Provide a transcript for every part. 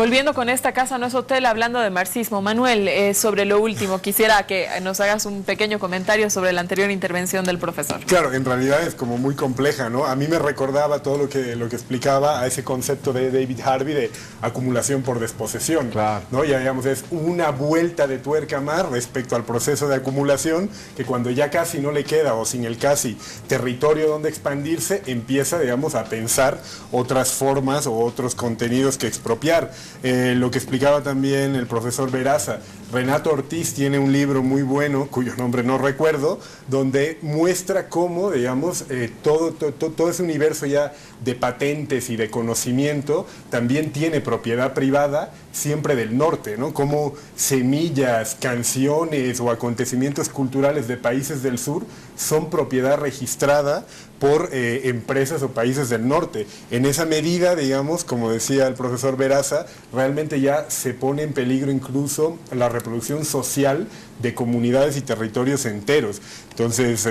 Volviendo con esta casa no es hotel, hablando de marxismo. Manuel, sobre lo último, quisiera que nos hagas un pequeño comentario sobre la anterior intervención del profesor. Claro, en realidad es como muy compleja, ¿no? A mí me recordaba todo lo que explicaba a ese concepto de David Harvey de acumulación por desposesión, claro, ¿no? Ya digamos, es una vuelta de tuerca más respecto al proceso de acumulación, que cuando ya casi no le queda, o sin el casi territorio donde expandirse, empieza, digamos, a pensar otras formas o otros contenidos que expropiar. Lo que explicaba también el profesor Veraza, Renato Ortiz tiene un libro muy bueno, cuyo nombre no recuerdo, donde muestra cómo, digamos, todo ese universo ya de patentes y de conocimiento también tiene propiedad privada, siempre del norte, ¿no? Como semillas, canciones o acontecimientos culturales de países del sur son propiedad registrada por empresas o países del norte. En esa medida, digamos, como decía el profesor Veraza, realmente ya se pone en peligro incluso la reproducción social de comunidades y territorios enteros. Entonces,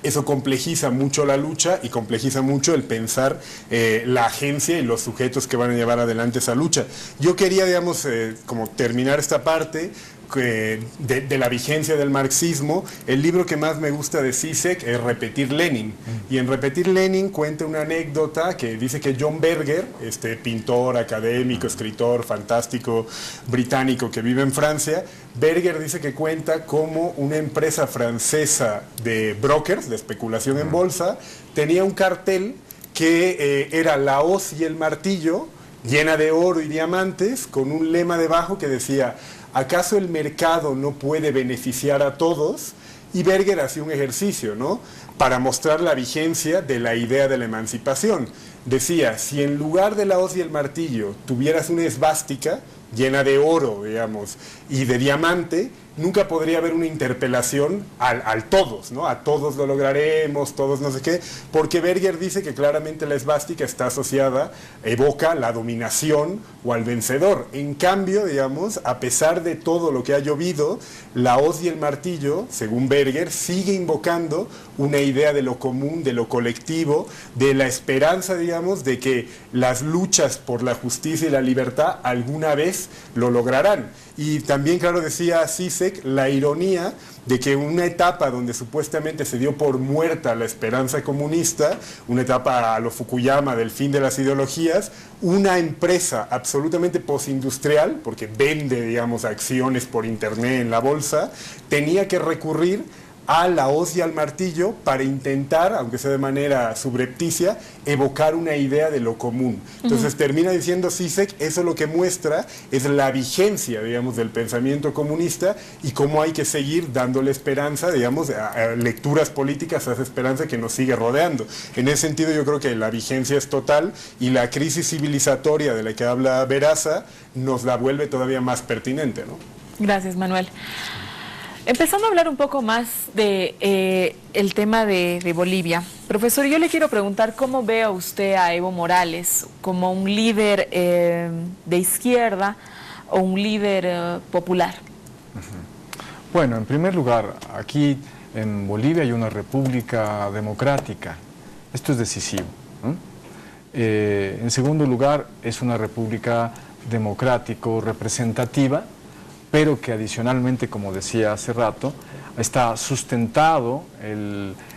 eso complejiza mucho la lucha y complejiza mucho el pensar la agencia y los sujetos que van a llevar adelante esa lucha. Yo quería, digamos, como terminar esta parte de la vigencia del marxismo. El libro que más me gusta de Zizek es Repetir Lenin. Y en Repetir Lenin cuenta una anécdota que dice que John Berger, este pintor, académico, escritor fantástico británico que vive en Francia, Berger dice que cuenta cómo una empresa francesa de brokers, de especulación en bolsa, tenía un cartel que era la hoz y el martillo, llena de oro y diamantes, con un lema debajo que decía: ¿acaso el mercado no puede beneficiar a todos? Y Berger hacía un ejercicio, ¿no?, para mostrar la vigencia de la idea de la emancipación. Decía, si en lugar de la hoz y el martillo tuvieras una esvástica llena de oro, digamos, y de diamante, nunca podría haber una interpelación al todos, ¿no? A todos lo lograremos, todos no sé qué, porque Berger dice que claramente la esvástica está asociada, evoca la dominación o al vencedor. En cambio, digamos, a pesar de todo lo que ha llovido, la hoz y el martillo, según Berger, sigue invocando una idea de lo común, de lo colectivo, de la esperanza, digamos, de que las luchas por la justicia y la libertad alguna vez lo lograrán. Y también, claro, decía Zizek, la ironía de que una etapa donde supuestamente se dio por muerta la esperanza comunista, una etapa a lo Fukuyama del fin de las ideologías, una empresa absolutamente postindustrial, porque vende, digamos, acciones por internet en la bolsa, tenía que recurrir a la hoz y al martillo para intentar, aunque sea de manera subrepticia, evocar una idea de lo común. Entonces termina diciendo Zizek, eso lo que muestra es la vigencia, digamos, del pensamiento comunista y cómo hay que seguir dándole esperanza, digamos, a lecturas políticas, a esa esperanza que nos sigue rodeando. En ese sentido yo creo que la vigencia es total y la crisis civilizatoria de la que habla Veraza nos la vuelve todavía más pertinente, ¿no? Gracias, Manuel. Empezando a hablar un poco más de el tema de Bolivia. Profesor, yo le quiero preguntar cómo ve a usted a Evo Morales, como un líder de izquierda o un líder popular. Bueno, en primer lugar, aquí en Bolivia hay una república democrática. Esto es decisivo, ¿no? En segundo lugar, es una república democrático representativa, pero que adicionalmente, como decía hace rato, está sustentado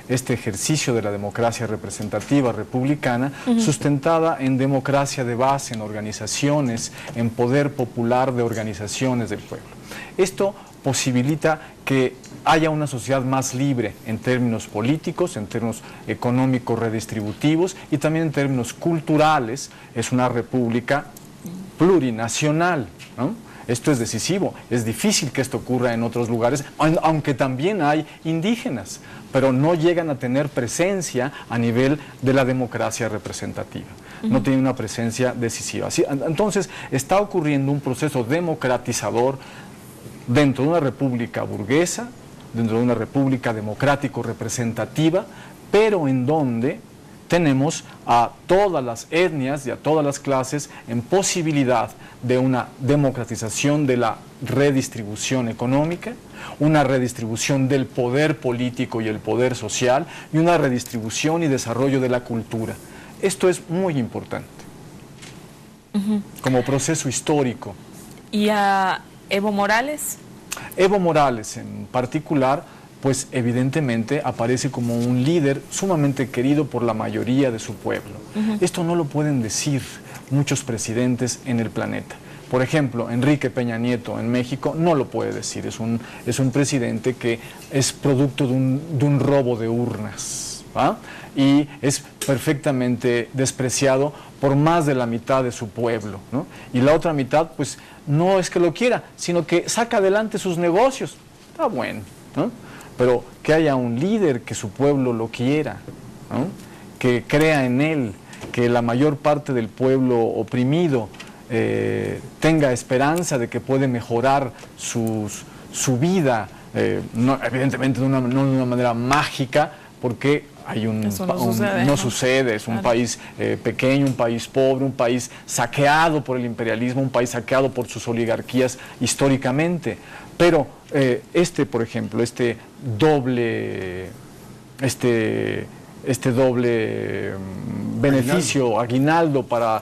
este ejercicio de la democracia representativa republicana, sustentada en democracia de base, en organizaciones, en poder popular de organizaciones del pueblo. Esto posibilita que haya una sociedad más libre en términos políticos, en términos económicos redistributivos y también en términos culturales. Es una república plurinacional, ¿no? Esto es decisivo, es difícil que esto ocurra en otros lugares, aunque también hay indígenas, pero no llegan a tener presencia a nivel de la democracia representativa. No tienen una presencia decisiva. Así, entonces, está ocurriendo un proceso democratizador dentro de una república burguesa, dentro de una república democrático representativa, pero en donde tenemos a todas las etnias y a todas las clases en posibilidad de una democratización de la redistribución económica, una redistribución del poder político y el poder social y una redistribución y desarrollo de la cultura. Esto es muy importante. como proceso histórico. ¿Y a Evo Morales? Evo Morales en particular, pues evidentemente aparece como un líder sumamente querido por la mayoría de su pueblo. Esto no lo pueden decir muchos presidentes en el planeta. Por ejemplo, Enrique Peña Nieto en México no lo puede decir, es un presidente que es producto de un robo de urnas, ¿va? Y es perfectamente despreciado por más de la mitad de su pueblo, ¿no? Y la otra mitad, pues, no es que lo quiera, sino que saca adelante sus negocios. Está bueno, ¿no? Pero que haya un líder que su pueblo lo quiera, ¿no? Que crea en él, que la mayor parte del pueblo oprimido tenga esperanza de que puede mejorar su vida, no, evidentemente no de una manera mágica, porque no sucede, es un país pequeño, un país pobre, un país saqueado por el imperialismo, un país saqueado por sus oligarquías históricamente. Pero por ejemplo, este doble beneficio, aguinaldo para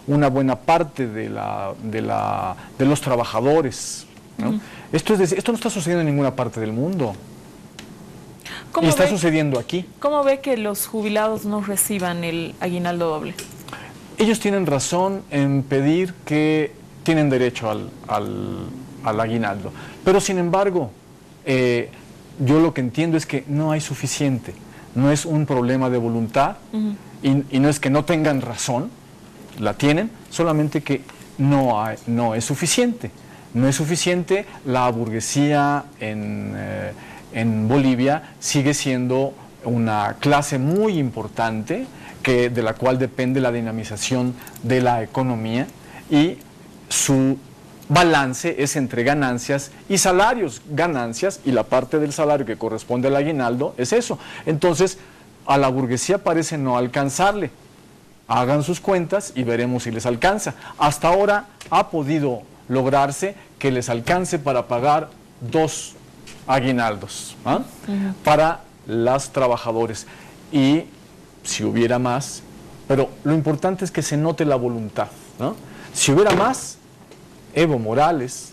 una buena parte de los trabajadores, ¿no? Esto no está sucediendo en ninguna parte del mundo. Y está sucediendo aquí. ¿Cómo ve que los jubilados no reciban el aguinaldo doble? Ellos tienen razón en pedir que tienen derecho al aguinaldo. Pero sin embargo, yo lo que entiendo es que no hay suficiente. No es un problema de voluntad y no es que no tengan razón, la tienen, solamente que no es suficiente. No es suficiente, la burguesía en Bolivia sigue siendo una clase muy importante de la cual depende la dinamización de la economía y su balance es entre ganancias y salarios. Ganancias y la parte del salario que corresponde al aguinaldo es eso. Entonces, a la burguesía parece no alcanzarle. Hagan sus cuentas y veremos si les alcanza. Hasta ahora ha podido lograrse que les alcance para pagar 2 aguinaldos, ¿ah? Para los trabajadores. Y si hubiera más, pero lo importante es que se note la voluntad, ¿no? Si hubiera más, Evo Morales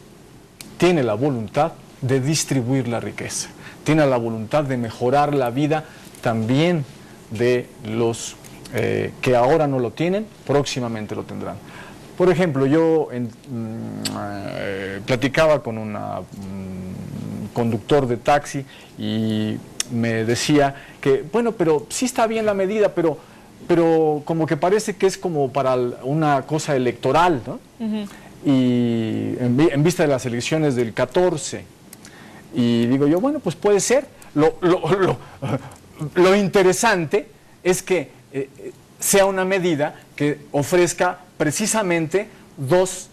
tiene la voluntad de distribuir la riqueza, tiene la voluntad de mejorar la vida también de los que ahora no lo tienen, próximamente lo tendrán. Por ejemplo, yo platicaba con un conductor de taxi y me decía que, bueno, pero sí está bien la medida, pero como que parece que es como para una cosa electoral, ¿no? Y en vista de las elecciones del 14, y digo yo, bueno, pues puede ser. Lo interesante es que sea una medida que ofrezca precisamente dos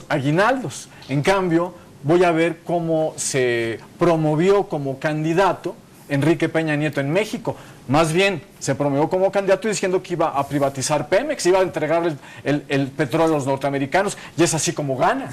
aguinaldos. En cambio, voy a ver cómo se promovió como candidato Enrique Peña Nieto en México. Más bien, se promovió como candidato diciendo que iba a privatizar Pemex, iba a entregar el petróleo a los norteamericanos, y es así como gana.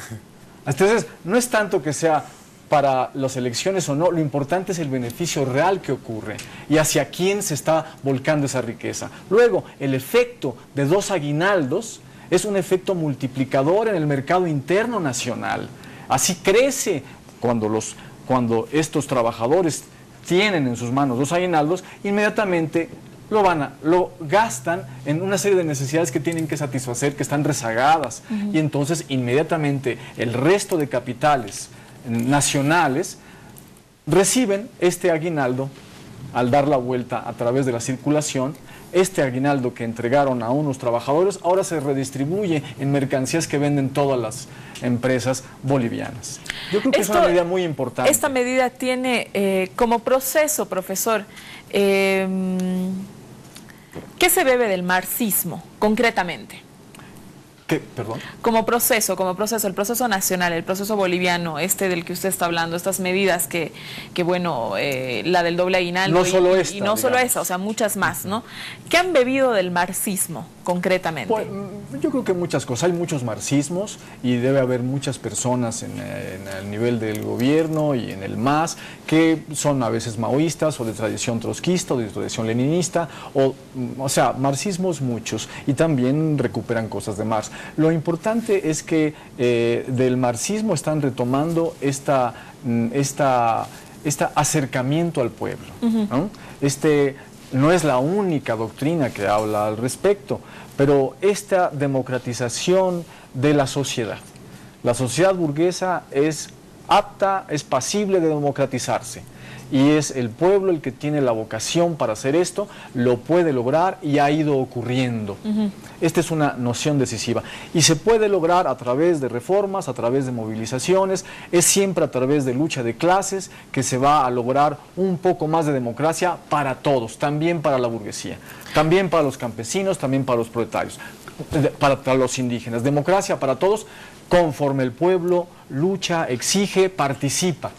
Entonces, no es tanto que sea para las elecciones o no, lo importante es el beneficio real que ocurre y hacia quién se está volcando esa riqueza. Luego, el efecto de 2 aguinaldos es un efecto multiplicador en el mercado interno nacional. Así crece cuando estos trabajadores tienen en sus manos 2 aguinaldos, inmediatamente lo gastan en una serie de necesidades que tienen que satisfacer, que están rezagadas. Y entonces inmediatamente el resto de capitales nacionales reciben este aguinaldo al dar la vuelta a través de la circulación. Este aguinaldo que entregaron a unos trabajadores ahora se redistribuye en mercancías que venden todas las empresas bolivianas. Yo creo que es una medida muy importante. Esta medida tiene como proceso, profesor, ¿qué se bebe del marxismo concretamente? ¿Qué? Perdón. Como proceso, el proceso nacional, el proceso boliviano, del que usted está hablando, estas medidas que bueno, la del doble aguinaldo no solo esta, y no solo esa, o sea, muchas más, ¿no? ¿Qué han bebido del marxismo? concretamente? Pues, yo creo que muchas cosas. Hay muchos marxismos y debe haber muchas personas en el nivel del gobierno y en el MAS que son a veces maoístas o de tradición trotskista o de tradición leninista, o sea, marxismos muchos, y también recuperan cosas de Marx. Lo importante es que del marxismo están retomando este acercamiento al pueblo, ¿no? No es la única doctrina que habla al respecto, pero esta democratización de la sociedad. La sociedad burguesa es apta, es pasible de democratizarse. Y es el pueblo el que tiene la vocación para hacer esto, lo puede lograr y ha ido ocurriendo. Esta es una noción decisiva. Y se puede lograr a través de reformas, a través de movilizaciones, es siempre a través de lucha de clases que se va a lograr un poco más de democracia para todos, también para la burguesía, también para los campesinos, también para los proletarios, para los indígenas. Democracia para todos, conforme el pueblo lucha, exige, participa.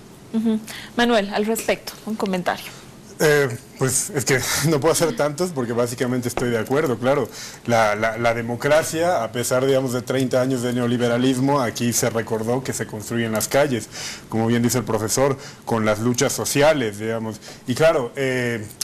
Manuel, al respecto, un comentario. Pues es que no puedo hacer tantos porque básicamente estoy de acuerdo, claro. La democracia, a pesar, digamos, de 30 años de neoliberalismo, aquí se recordó que se construye en las calles, como bien dice el profesor, con las luchas sociales, digamos. Y claro,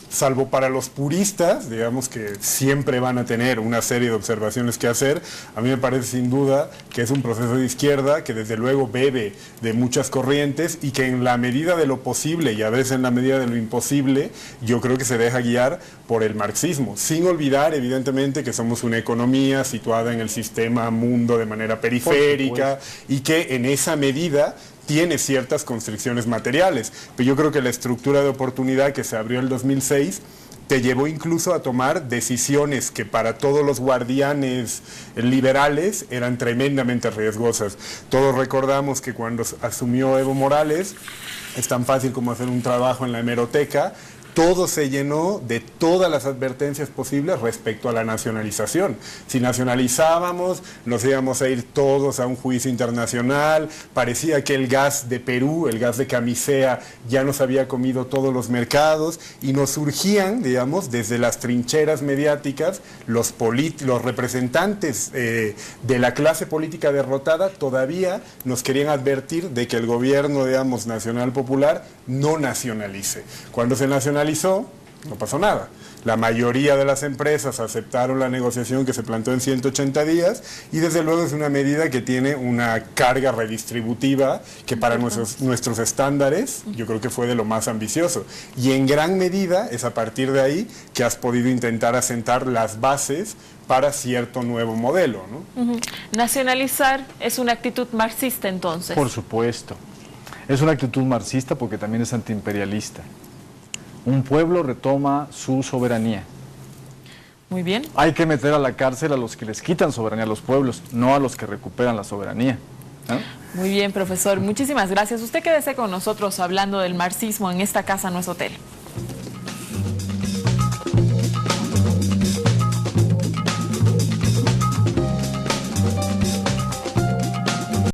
salvo para los puristas, digamos, que siempre van a tener una serie de observaciones que hacer, a mí me parece sin duda que es un proceso de izquierda que desde luego bebe de muchas corrientes y que en la medida de lo posible y a veces en la medida de lo imposible, yo creo que se deja guiar por el marxismo, sin olvidar evidentemente que somos una economía situada en el sistema mundo de manera periférica y que en esa medida tiene ciertas constricciones materiales, pero yo creo que la estructura de oportunidad que se abrió en el 2006 te llevó incluso a tomar decisiones que para todos los guardianes liberales eran tremendamente riesgosas. Todos recordamos que cuando asumió Evo Morales, es tan fácil como hacer un trabajo en la hemeroteca, todo se llenó de todas las advertencias posibles respecto a la nacionalización. Si nacionalizábamos, nos íbamos a ir todos a un juicio internacional, parecía que el gas de Perú, el gas de Camisea, ya nos había comido todos los mercados, y nos surgían, digamos, desde las trincheras mediáticas, los representantes de la clase política derrotada todavía nos querían advertir de que el gobierno, digamos, nacional popular no nacionalice. Cuando se nacionalizó, no pasó nada. La mayoría de las empresas aceptaron la negociación que se planteó en 180 días y desde luego es una medida que tiene una carga redistributiva que para nuestros estándares yo creo que fue de lo más ambicioso. Y en gran medida es a partir de ahí que has podido intentar asentar las bases para cierto nuevo modelo, ¿no? Nacionalizar es una actitud marxista entonces. Por supuesto. Es una actitud marxista porque también es antiimperialista. Un pueblo retoma su soberanía. Muy bien. Hay que meter a la cárcel a los que les quitan soberanía a los pueblos, no a los que recuperan la soberanía. Muy bien, profesor. Muchísimas gracias. Usted quédese con nosotros hablando del marxismo en esta casa, no es hotel.